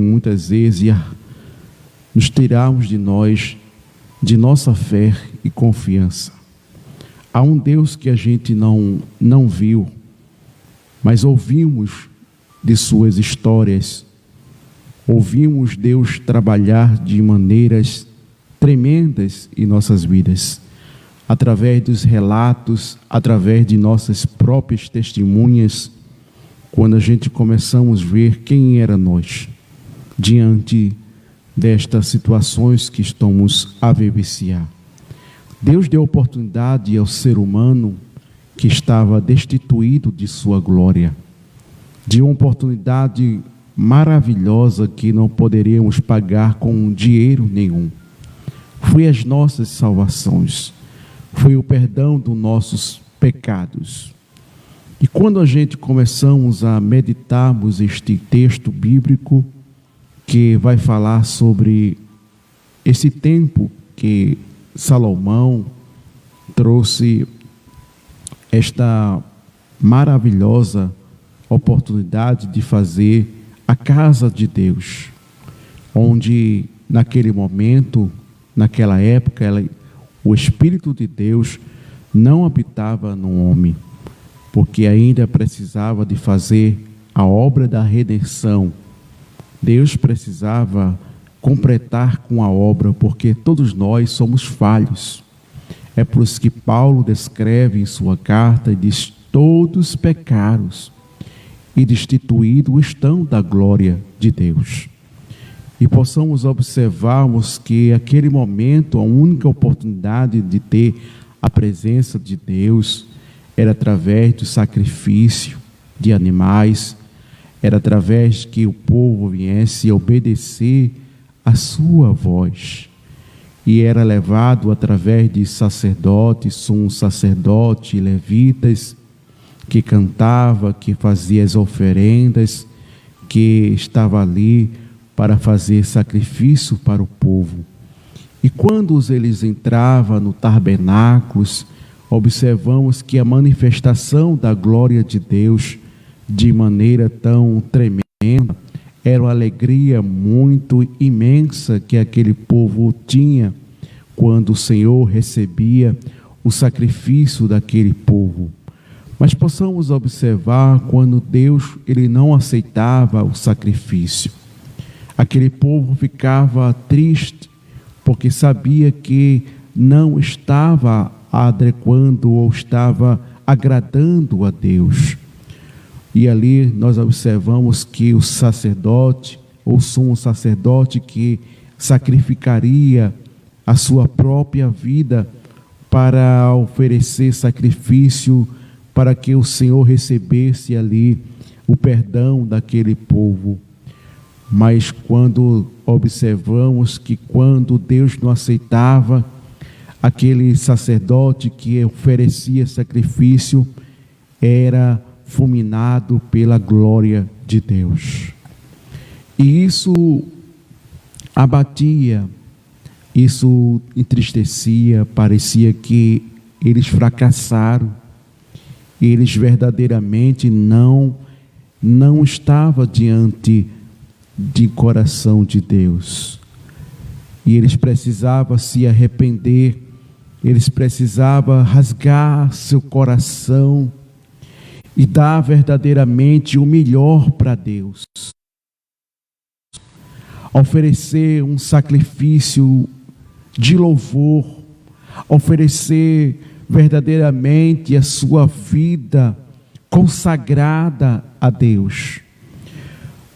muitas vezes nos tirarmos de nós, de nossa fé e confiança. Há um Deus que a gente não viu, mas ouvimos de suas histórias, ouvimos Deus trabalhar de maneiras tremendas em nossas vidas, através dos relatos, através de nossas próprias testemunhas, quando a gente começamos a ver quem era nós, diante destas situações que estamos a vivenciar. Deus deu oportunidade ao ser humano que estava destituído de sua glória, de uma oportunidade maravilhosa que não poderíamos pagar com dinheiro nenhum. Foi as nossas salvações, foi o perdão dos nossos pecados. E quando a gente começamos a meditarmos este texto bíblico, que vai falar sobre esse tempo que Salomão trouxe esta maravilhosa oportunidade de fazer a casa de Deus, onde naquele momento, naquela época, o Espírito de Deus não habitava no homem, porque ainda precisava de fazer a obra da redenção. Deus precisava completar com a obra, porque todos nós somos falhos. É por isso que Paulo descreve em sua carta e diz: todos pecaram e destituídos estão da glória de Deus. E possamos observarmos que aquele momento, a única oportunidade de ter a presença de Deus era através do sacrifício de animais, era através que o povo viesse obedecer a sua voz. E era levado através de sacerdotes, sumos sacerdotes, levitas, que cantava, que fazia as oferendas, que estava ali para fazer sacrifício para o povo. E quando eles entravam no tabernáculo, observamos que a manifestação da glória de Deus, de maneira tão tremenda, era uma alegria muito imensa que aquele povo tinha quando o Senhor recebia o sacrifício daquele povo. Mas possamos observar quando Deus ele não aceitava o sacrifício. Aquele povo ficava triste porque sabia que não estava adequando ou estava agradando a Deus. E ali nós observamos que o sacerdote, ou sumo sacerdote, que sacrificaria a sua própria vida para oferecer sacrifício, para que o Senhor recebesse ali o perdão daquele povo. Mas quando observamos que quando Deus não aceitava aquele sacerdote que oferecia sacrifício, era fulminado pela glória de Deus. E isso abatia, isso entristecia, parecia que eles fracassaram, eles verdadeiramente não estavam diante de coração de Deus. E eles precisavam se arrepender, eles precisavam rasgar seu coração e dar verdadeiramente o melhor para Deus. Oferecer um sacrifício de louvor, oferecer verdadeiramente a sua vida consagrada a Deus.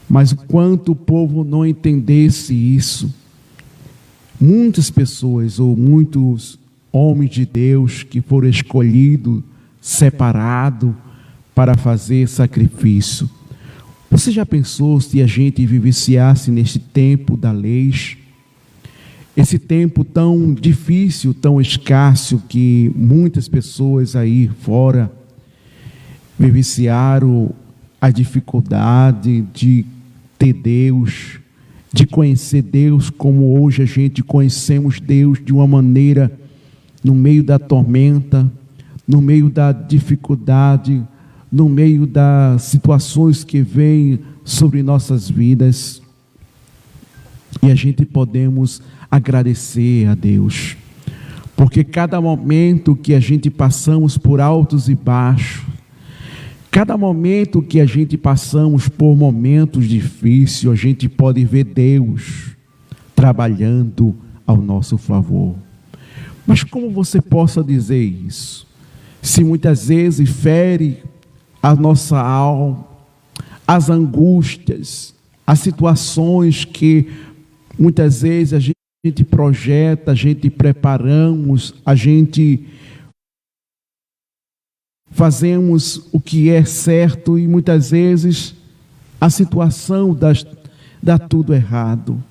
Mas enquanto o povo não entendesse isso, muitas pessoas ou muitos homens de Deus que foram escolhidos, separados para fazer sacrifício. Você já pensou se a gente vivenciasse nesse tempo da lei, esse tempo tão difícil, tão escasso, que muitas pessoas aí fora vivenciaram a dificuldade de ter Deus, de conhecer Deus como hoje a gente conhecemos Deus de uma maneira no meio da tormenta, no meio da dificuldade, no meio das situações que vêm sobre nossas vidas. E a gente podemos agradecer a Deus, porque cada momento que a gente passamos por altos e baixos, cada momento que a gente passamos por momentos difíceis, a gente pode ver Deus trabalhando ao nosso favor. Mas como você possa dizer isso? Se muitas vezes fere a nossa alma, as angústias, as situações que muitas vezes a gente projeta, a gente preparamos, a gente fazemos o que é certo e muitas vezes a situação dá tudo errado.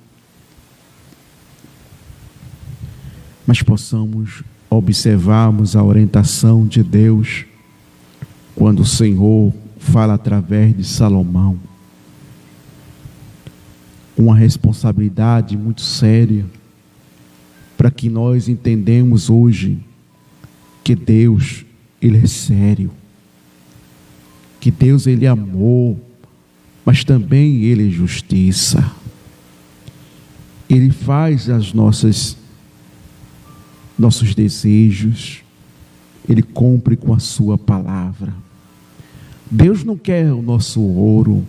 Mas possamos observarmos a orientação de Deus quando o Senhor fala através de Salomão. Uma responsabilidade muito séria para que nós entendamos hoje que Deus, Ele é sério, que Deus, Ele é amor, mas também Ele é justiça. Ele faz as nossos desejos, Ele cumpre com a sua palavra. Deus não quer o nosso ouro,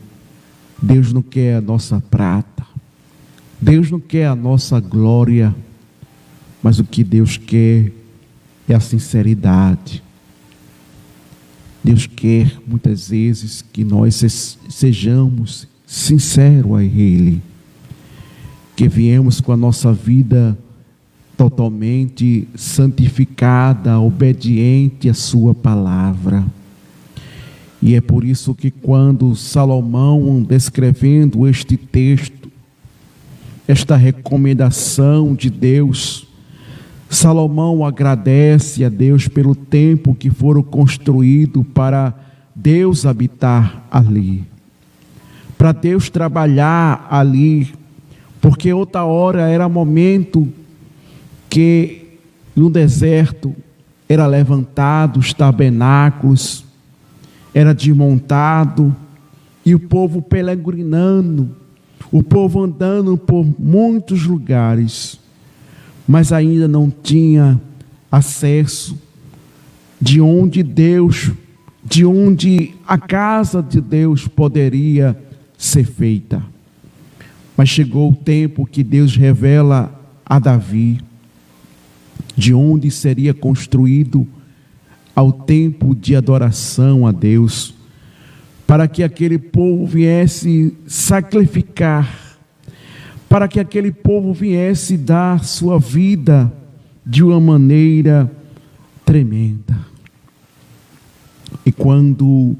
Deus não quer a nossa prata, Deus não quer a nossa glória, mas o que Deus quer é a sinceridade. Deus quer muitas vezes que nós sejamos sinceros a Ele, que viemos com a nossa vida totalmente santificada, obediente à sua palavra. E é por isso que quando Salomão, descrevendo este texto, esta recomendação de Deus, Salomão agradece a Deus pelo tempo que foram construído para Deus habitar ali, para Deus trabalhar ali, porque outra hora era momento que no deserto era levantado os tabernáculos, era desmontado, e o povo peregrinando, o povo andando por muitos lugares, mas ainda não tinha acesso de onde a casa de Deus poderia ser feita. Mas chegou o tempo que Deus revela a Davi de onde seria construído ao templo de adoração a Deus, para que aquele povo viesse sacrificar, para que aquele povo viesse dar sua vida de uma maneira tremenda. E quando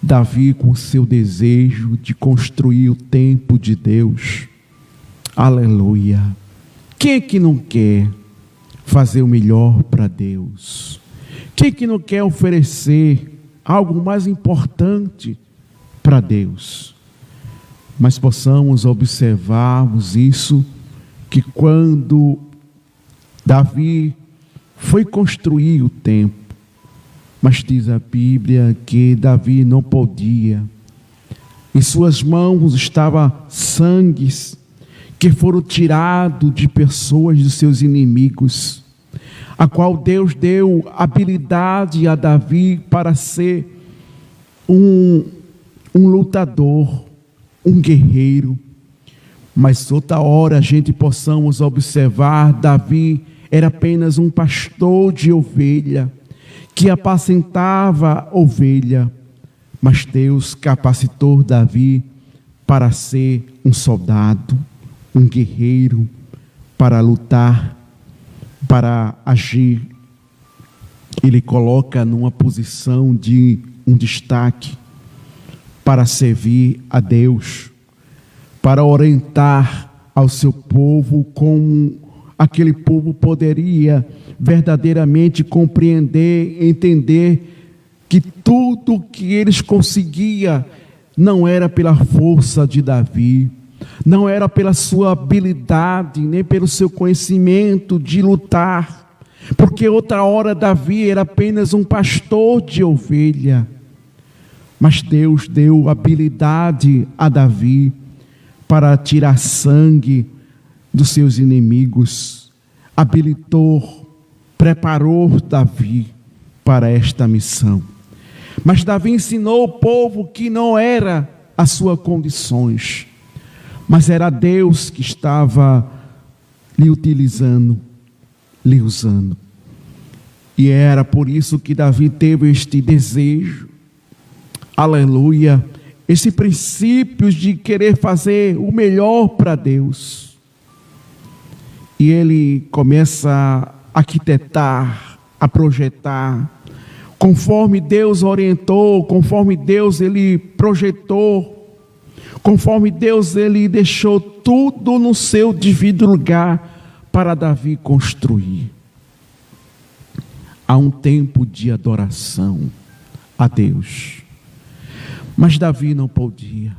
Davi, com seu desejo de construir o templo de Deus, aleluia, quem é que não quer fazer o melhor para Deus? Quem é que não quer oferecer algo mais importante para Deus? Mas possamos observarmos isso, que quando Davi foi construir o templo, mas diz a Bíblia que Davi não podia, em suas mãos estava sangues que foram tirados de pessoas de seus inimigos, a qual Deus deu habilidade a Davi para ser um lutador, um guerreiro. Mas outra hora a gente possamos observar, Davi era apenas um pastor de ovelha, que apacentava ovelha, mas Deus capacitou Davi para ser um soldado, um guerreiro, para lutar, para agir. Ele coloca numa posição de um destaque para servir a Deus, para orientar ao seu povo como aquele povo poderia verdadeiramente compreender, entender que tudo que eles conseguiam não era pela força de Davi, não era pela sua habilidade, nem pelo seu conhecimento de lutar, porque outra hora Davi era apenas um pastor de ovelha, mas Deus deu habilidade a Davi para tirar sangue dos seus inimigos, habilitou, preparou Davi para esta missão. Mas Davi ensinou o povo que não era as suas condições, mas era Deus que estava lhe utilizando, lhe usando. E era por isso que Davi teve este desejo, aleluia, esse princípio de querer fazer o melhor para Deus. E ele começa a arquitetar, a projetar, conforme Deus orientou, conforme Deus ele projetou, conforme Deus ele deixou tudo no seu devido lugar para Davi construir. Há um tempo de adoração a Deus, mas Davi não podia.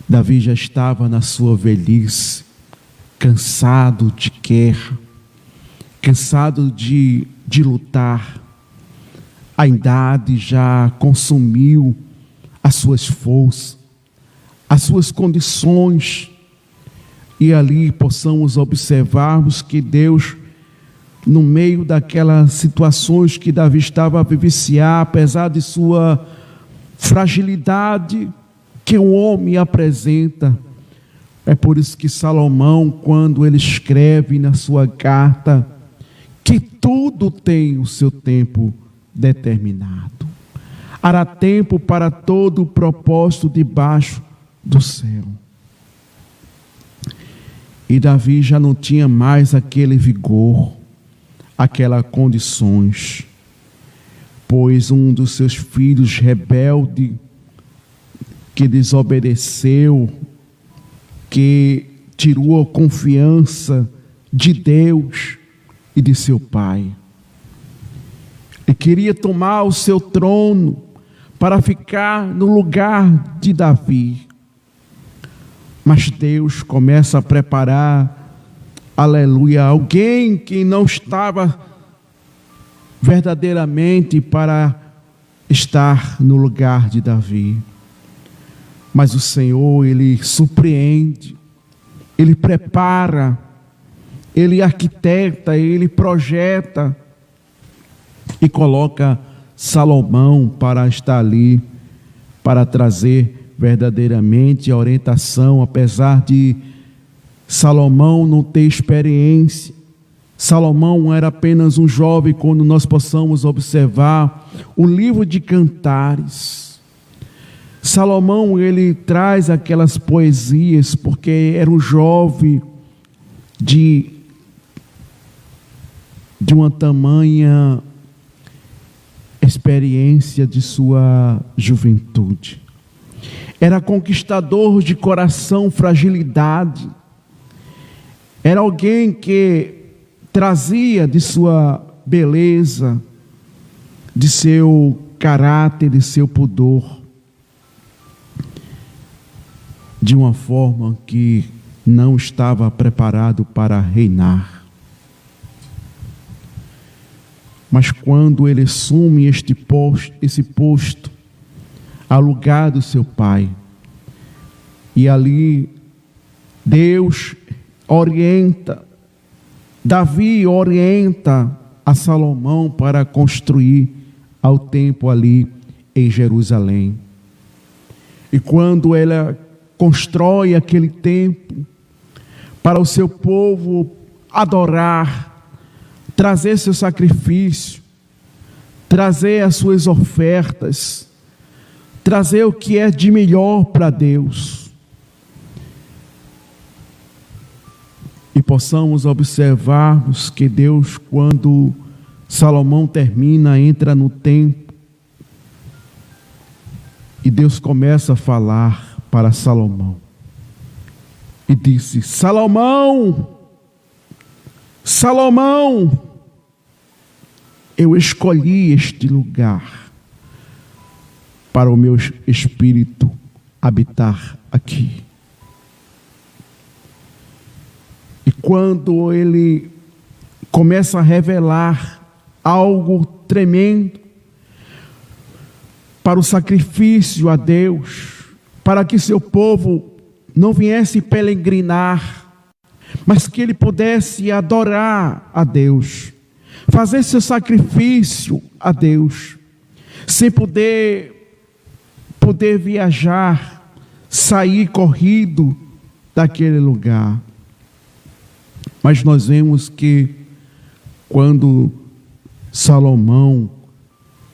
Davi já estava na sua velhice, cansado de guerra, cansado de lutar. A idade já consumiu as suas forças, as suas condições, e ali possamos observarmos que Deus, no meio daquelas situações que Davi estava a vivenciar, apesar de sua fragilidade que o homem apresenta, é por isso que Salomão, quando ele escreve na sua carta, que tudo tem o seu tempo determinado. Há tempo para todo o propósito debaixo do céu. E Davi já não tinha mais aquele vigor, aquelas condições, pois um dos seus filhos rebelde, que desobedeceu, que tirou a confiança de Deus e de seu pai, e queria tomar o seu trono para ficar no lugar de Davi. Mas Deus começa a preparar, aleluia, alguém que não estava verdadeiramente para estar no lugar de Davi. Mas o Senhor, Ele surpreende, Ele prepara, Ele arquiteta, Ele projeta e coloca Salomão para estar ali, para trazer verdadeiramente a orientação, apesar de Salomão não ter experiência. Salomão era apenas um jovem, quando nós possamos observar o livro de Cantares. Salomão, ele traz aquelas poesias, porque era um jovem de uma tamanha experiência de sua juventude. Era conquistador de coração, fragilidade. Era alguém que trazia de sua beleza, de seu caráter, de seu pudor, de uma forma que não estava preparado para reinar. Mas quando ele assume esse posto, ao lugar do seu pai, e ali Deus orienta, Davi orienta a Salomão para construir ao templo ali em Jerusalém. E quando ela constrói aquele templo para o seu povo adorar, trazer seu sacrifício, trazer as suas ofertas, trazer o que é de melhor para Deus, e possamos observarmos que Deus, quando Salomão termina, entra no templo, e Deus começa a falar para Salomão, e disse: Salomão, Salomão, eu escolhi este lugar para o meu espírito habitar aqui. E quando ele começa a revelar algo tremendo para o sacrifício a Deus, para que seu povo não viesse peregrinar, mas que ele pudesse adorar a Deus, fazer seu sacrifício a Deus, sem poder viajar, sair corrido daquele lugar. Mas nós vemos que quando Salomão,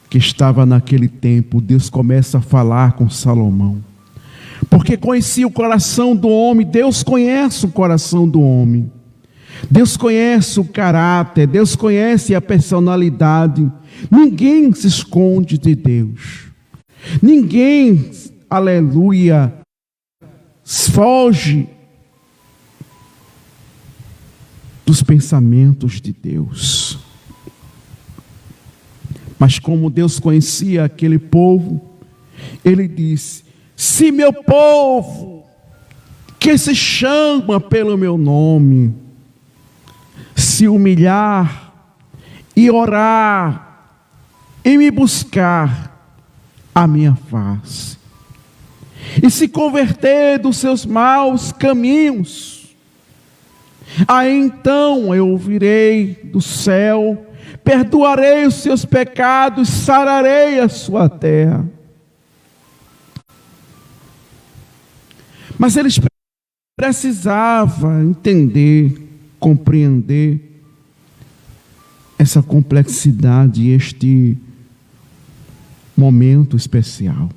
que estava naquele tempo, Deus começa a falar com Salomão, porque conhecia o coração do homem. Deus conhece o coração do homem, Deus conhece o caráter, Deus conhece a personalidade. Ninguém se esconde de Deus, ninguém, aleluia, foge dos pensamentos de Deus. Mas como Deus conhecia aquele povo, ele disse: se meu povo, que se chama pelo meu nome, se humilhar e orar e me buscar a minha face, e se converter dos seus maus caminhos, aí então eu ouvirei do céu, perdoarei os seus pecados, sararei a sua terra. Mas eles precisavam entender, compreender essa complexidade e este momento especial.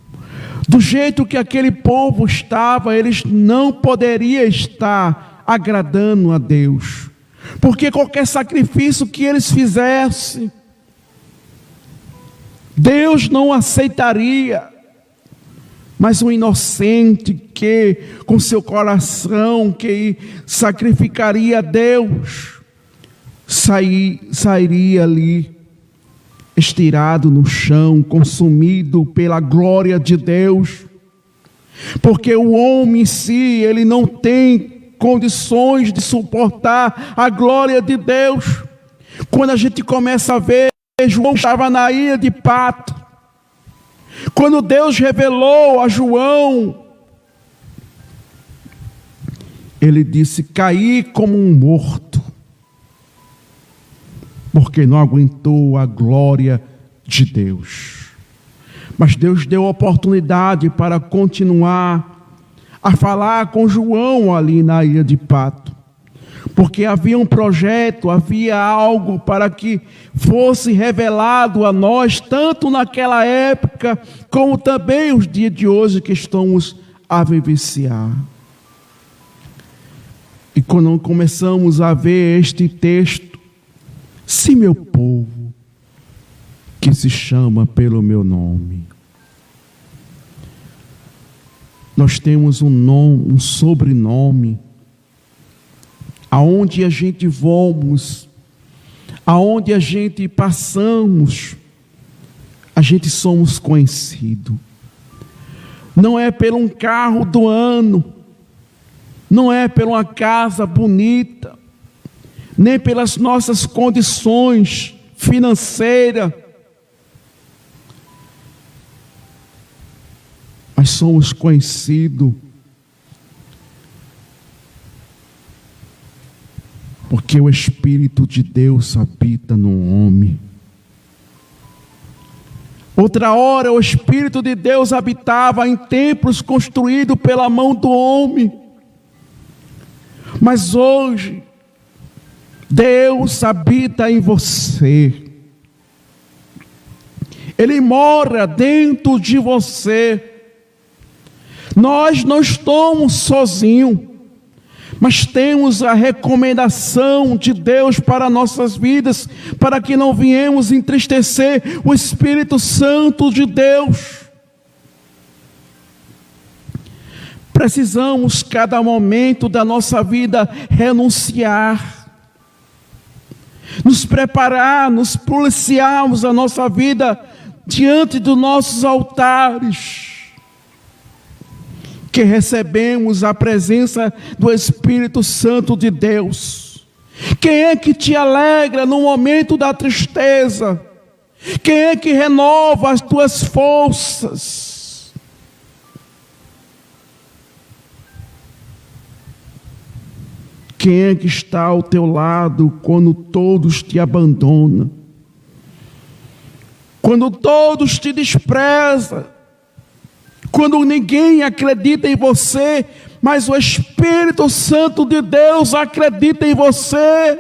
Do jeito que aquele povo estava, eles não poderiam estar agradando a Deus, porque qualquer sacrifício que eles fizessem, Deus não aceitaria. Mas um inocente que, com seu coração, que sacrificaria a Deus, sairia ali, estirado no chão, consumido pela glória de Deus. Porque o homem em si, ele não tem condições de suportar a glória de Deus. Quando a gente começa a ver, João estava na ilha de Patmos. Quando Deus revelou a João, ele disse: caí como um morto, porque não aguentou a glória de Deus. Mas Deus deu oportunidade para continuar a falar com João ali na ilha de Patmos, porque havia um projeto, havia algo para que fosse revelado a nós, tanto naquela época, como também os dias de hoje que estamos a vivenciar. E quando começamos a ver este texto, se meu povo, que se chama pelo meu nome, nós temos um nome, um sobrenome, aonde a gente vamos, aonde a gente passamos, a gente somos conhecidos. Não é por um carro do ano, não é por uma casa bonita, nem pelas nossas condições financeiras, mas somos conhecidos porque o Espírito de Deus habita no homem. Outra hora o Espírito de Deus habitava em templos construídos pela mão do homem. Mas hoje, Deus habita em você. Ele mora dentro de você. Nós não estamos sozinhos, mas temos a recomendação de Deus para nossas vidas, para que não venhamos entristecer o Espírito Santo de Deus. Precisamos, cada momento da nossa vida, renunciar, nos preparar, nos policiarmos a nossa vida diante dos nossos altares, que recebemos a presença do Espírito Santo de Deus. Quem é que te alegra no momento da tristeza? Quem é que renova as tuas forças? Quem é que está ao teu lado quando todos te abandonam? Quando todos te desprezam? Quando ninguém acredita em você, mas o Espírito Santo de Deus acredita em você?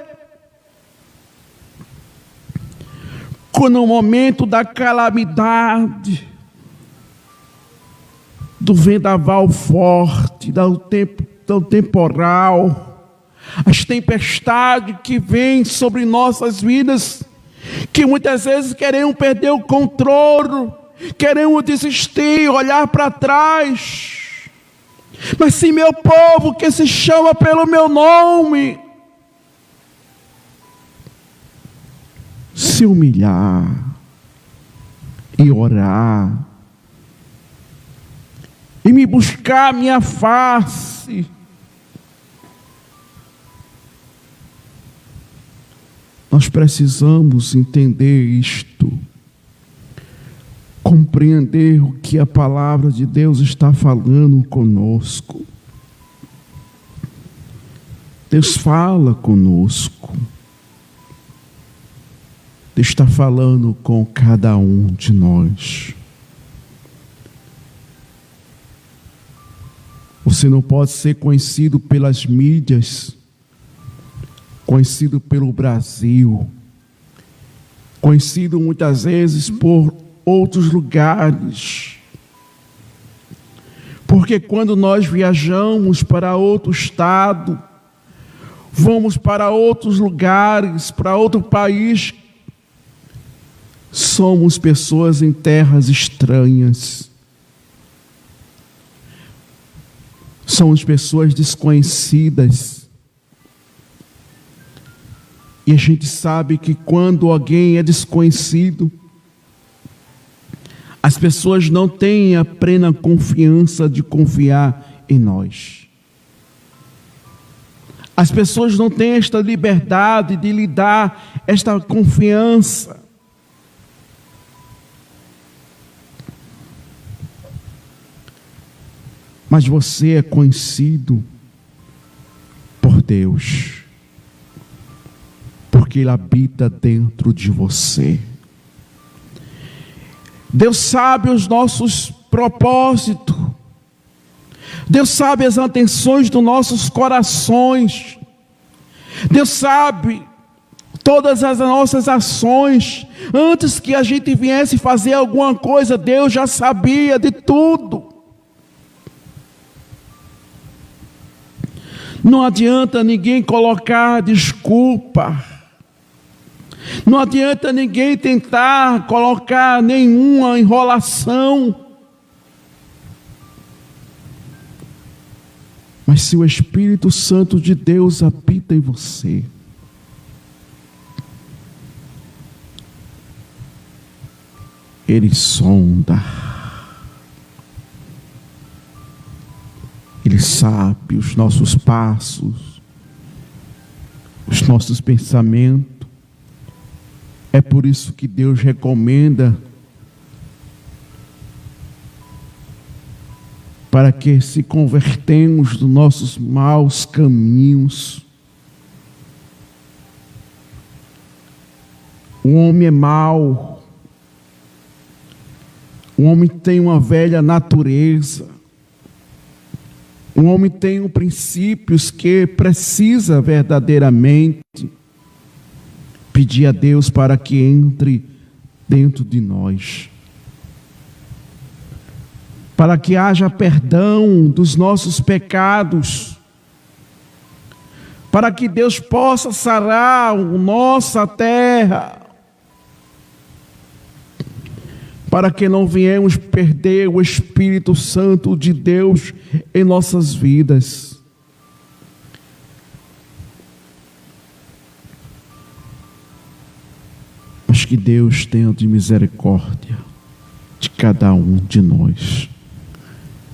Quando no momento da calamidade, do vendaval forte, do temporal, as tempestades que vêm sobre nossas vidas, que muitas vezes queremos perder o controle, queremos desistir, olhar para trás. Mas se meu povo que se chama pelo meu nome se humilhar e orar e me buscar a minha face, nós precisamos entender isto, compreender o que a palavra de Deus está falando conosco. Deus fala conosco. Deus está falando com cada um de nós. Você não pode ser conhecido pelas mídias, conhecido pelo Brasil, conhecido muitas vezes por outros lugares. Porque quando nós viajamos para outro estado, vamos para outros lugares, para outro país, somos pessoas em terras estranhas. Somos pessoas desconhecidas. E a gente sabe que quando alguém é desconhecido, as pessoas não têm a plena confiança de confiar em nós. As pessoas não têm esta liberdade de lhe dar esta confiança. Mas você é conhecido por Deus, porque Ele habita dentro de você. Deus sabe os nossos propósitos. Deus sabe as intenções dos nossos corações. Deus sabe todas as nossas ações. Antes que a gente viesse fazer alguma coisa, Deus já sabia de tudo. Não adianta ninguém colocar desculpa. Não adianta ninguém tentar colocar nenhuma enrolação. Mas se o Espírito Santo de Deus habita em você, Ele sonda. Ele sabe os nossos passos, os nossos pensamentos. É por isso que Deus recomenda para que se convertemos dos nossos maus caminhos. O homem é mau. O homem tem uma velha natureza. O homem tem princípios que precisa verdadeiramente pedir a Deus para que entre dentro de nós, para que haja perdão dos nossos pecados, para que Deus possa sarar a nossa terra, para que não venhamos perder o Espírito Santo de Deus em nossas vidas. Mas que Deus tenha de misericórdia de cada um de nós,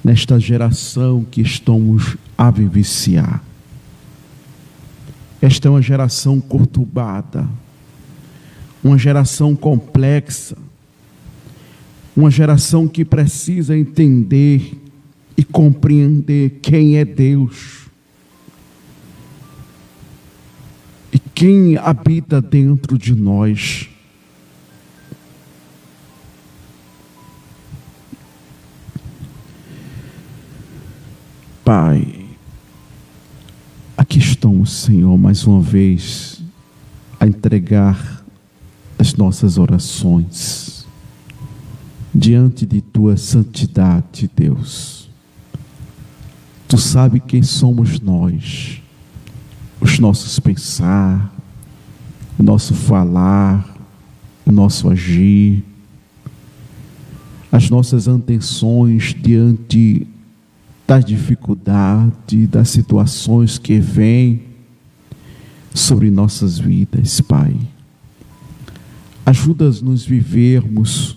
nesta geração que estamos a vivenciar. Esta é uma geração conturbada, uma geração complexa, uma geração que precisa entender e compreender quem é Deus. quem habita dentro de nós. Pai, aqui estamos, Senhor, mais uma vez, a entregar as nossas orações diante de Tua santidade, Deus. Tu sabes quem somos nós, os nossos pensar, o nosso falar, o nosso agir, as nossas intenções diante das dificuldades, das situações que vêm sobre nossas vidas, Pai. Ajuda-nos a vivermos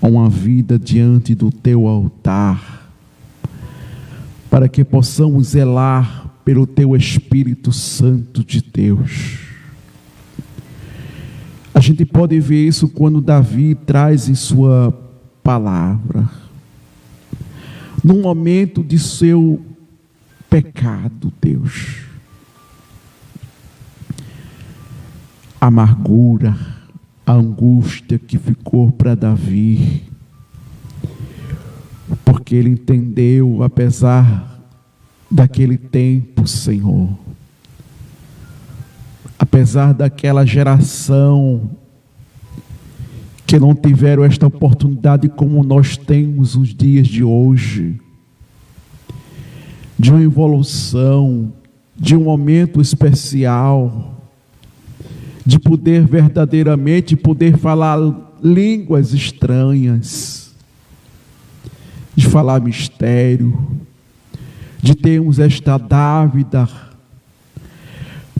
uma vida diante do Teu altar, para que possamos zelar pelo Teu Espírito Santo de Deus. A gente pode ver isso quando Davi traz em sua palavra, num momento de seu pecado, Deus, a amargura, a angústia que ficou para Davi, porque ele entendeu, apesar daquele tempo, Senhor, apesar daquela geração que não tiveram esta oportunidade como nós temos os dias de hoje, de uma evolução, de um momento especial, de poder verdadeiramente falar línguas estranhas, de falar mistério, de termos esta dávida,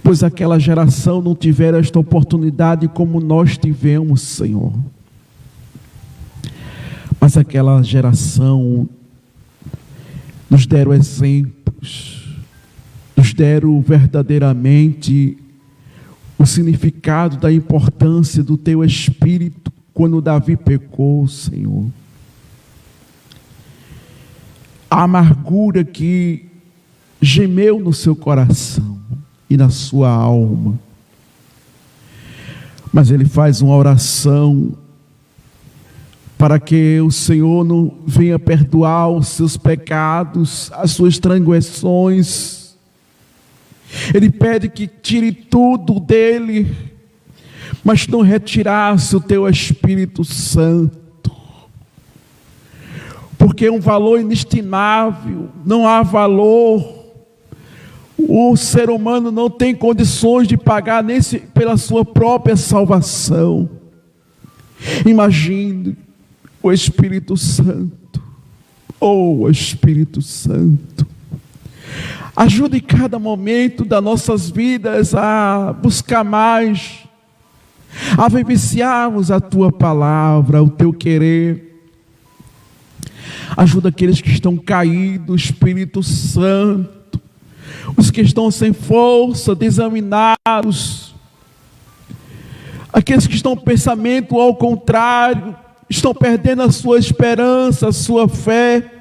pois aquela geração não tiveram esta oportunidade como nós tivemos, Senhor. Mas aquela geração nos deram exemplos, nos deram verdadeiramente o significado da importância do Teu Espírito quando Davi pecou, Senhor. A amargura que gemeu no seu coração e na sua alma, mas ele faz uma oração para que o Senhor não venha perdoar os seus pecados, as suas transgressões. Ele pede que tire tudo dele, mas não retirasse o Teu Espírito Santo, porque é um valor inestimável, não há valor. O ser humano não tem condições de pagar nem pela sua própria salvação. Imagine o Espírito Santo, Espírito Santo, ajude em cada momento das nossas vidas a buscar mais, a vivenciarmos a Tua palavra, o Teu querer. Ajuda aqueles que estão caídos, Espírito Santo, os que estão sem força, desaminados, aqueles que estão com pensamento ao contrário, estão perdendo a sua esperança, a sua fé,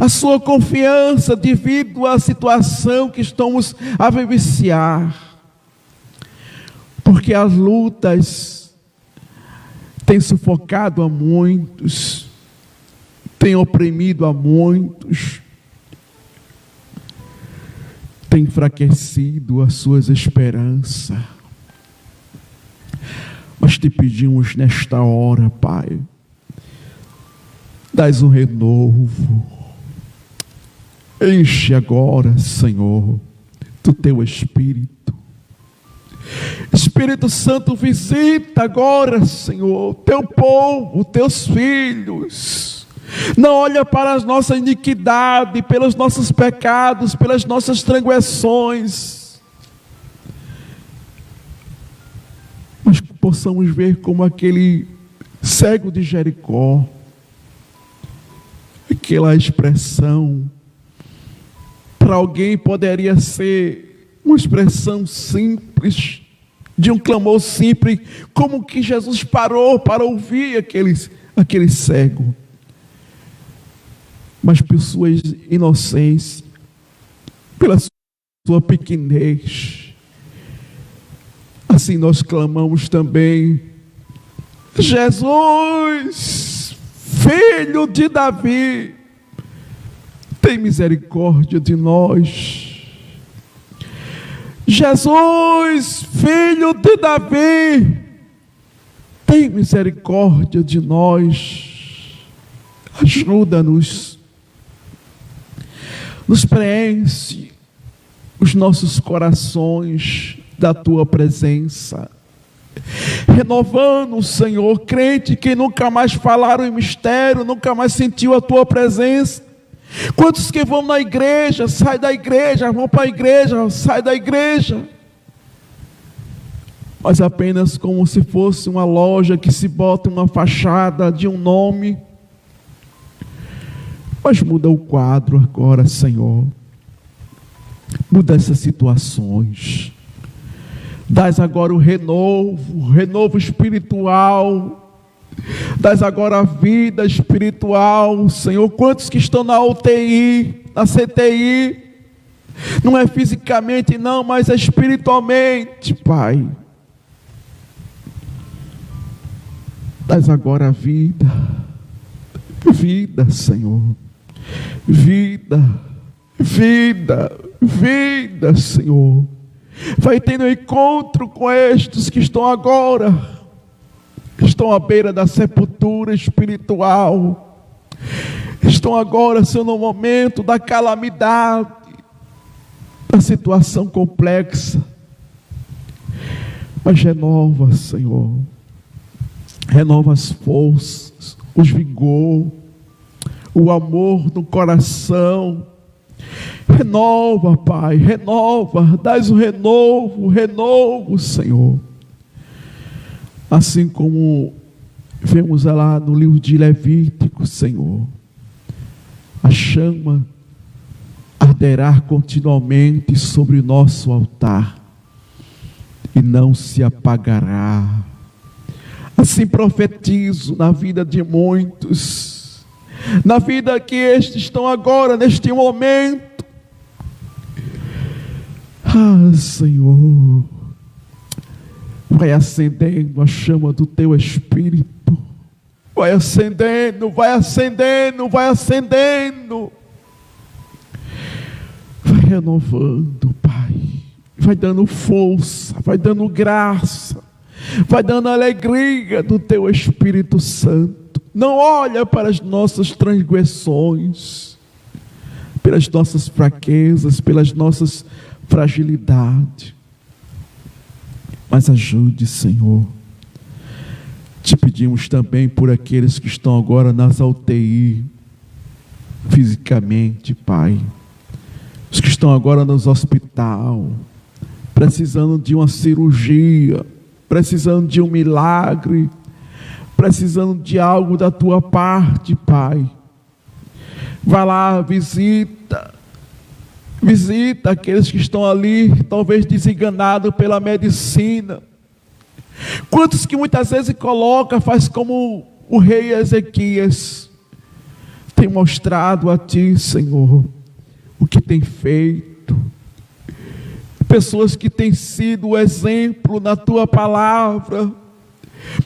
a sua confiança devido à situação que estamos a vivenciar, porque as lutas têm sufocado a muitos, têm oprimido a muitos, têm enfraquecido as suas esperanças. Mas te pedimos nesta hora, Pai, dás um renovo, enche agora, Senhor, do Teu Espírito. Espírito Santo, visita agora, Senhor, Teu povo, Teus filhos. Não olha para as nossas iniquidades, pelos nossos pecados, pelas nossas transgressões, mas que possamos ver como aquele cego de Jericó, aquela expressão, para alguém poderia ser uma expressão simples, de um clamor simples, como que Jesus parou para ouvir aquele cego, mas por sua inocência, pela sua pequenez, Assim nós clamamos também: Jesus, Filho de Davi, tem misericórdia de nós. Jesus, Filho de Davi, tem misericórdia de nós. Ajuda-nos, nos preenche os nossos corações da Tua presença, renovando, Senhor, crente que nunca mais falaram em mistério, nunca mais sentiu a Tua presença. Quantos que vão na igreja, sai da igreja, vão para a igreja, sai da igreja, mas apenas como se fosse uma loja que se bota uma fachada de um nome. Mas muda o quadro agora, Senhor. Muda essas situações. Dás agora o renovo espiritual. Dás agora a vida espiritual, Senhor. Quantos que estão na UTI, na CTI, não é fisicamente não, mas é espiritualmente, Pai. Dás agora a vida, Senhor. Vida, Senhor. Vai tendo encontro com estes que estão agora, estão à beira da sepultura espiritual, estão agora, Senhor, no momento da calamidade, da situação complexa. Mas renova, Senhor, renova as forças, os vigor, o amor no coração. Renova, Pai, renova, dás o renovo, Senhor. Assim como vemos lá no livro de Levítico, Senhor, a chama arderá continuamente sobre o nosso altar e não se apagará. Assim profetizo na vida de muitos, na vida que estes estão agora, neste momento. Senhor, vai acendendo a chama do Teu Espírito, vai acendendo, vai renovando, Pai, vai dando força, vai dando graça, vai dando alegria do Teu Espírito Santo. Não olha para as nossas transgressões, pelas nossas fraquezas, pelas nossas fragilidades, mas ajude, Senhor. Te pedimos também por aqueles que estão agora nas UTI, fisicamente, Pai, os que estão agora nos hospitais, precisando de uma cirurgia, precisando de um milagre, precisando de algo da Tua parte, Pai. Vai lá, visita aqueles que estão ali, talvez desenganados pela medicina. Quantos que muitas vezes faz como o rei Ezequias tem mostrado a Ti, Senhor, o que tem feito. Pessoas que têm sido o exemplo na Tua palavra,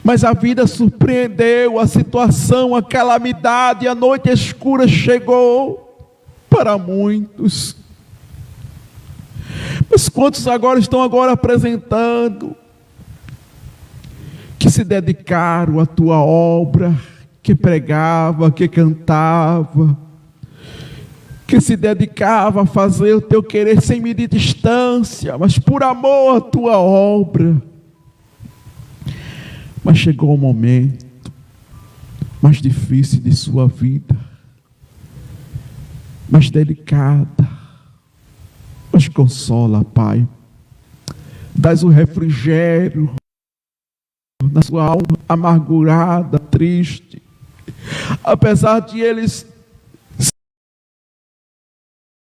mas a vida surpreendeu, a situação, a calamidade, a noite escura chegou para muitos. Mas quantos agora estão apresentando, que se dedicaram à Tua obra, que pregava, que cantava, que se dedicava a fazer o Teu querer sem medir distância, mas por amor à Tua obra. Mas chegou o momento mais difícil de sua vida, mais delicada, mas consola, Pai. Dás o refrigério na sua alma amargurada, triste. Apesar de eles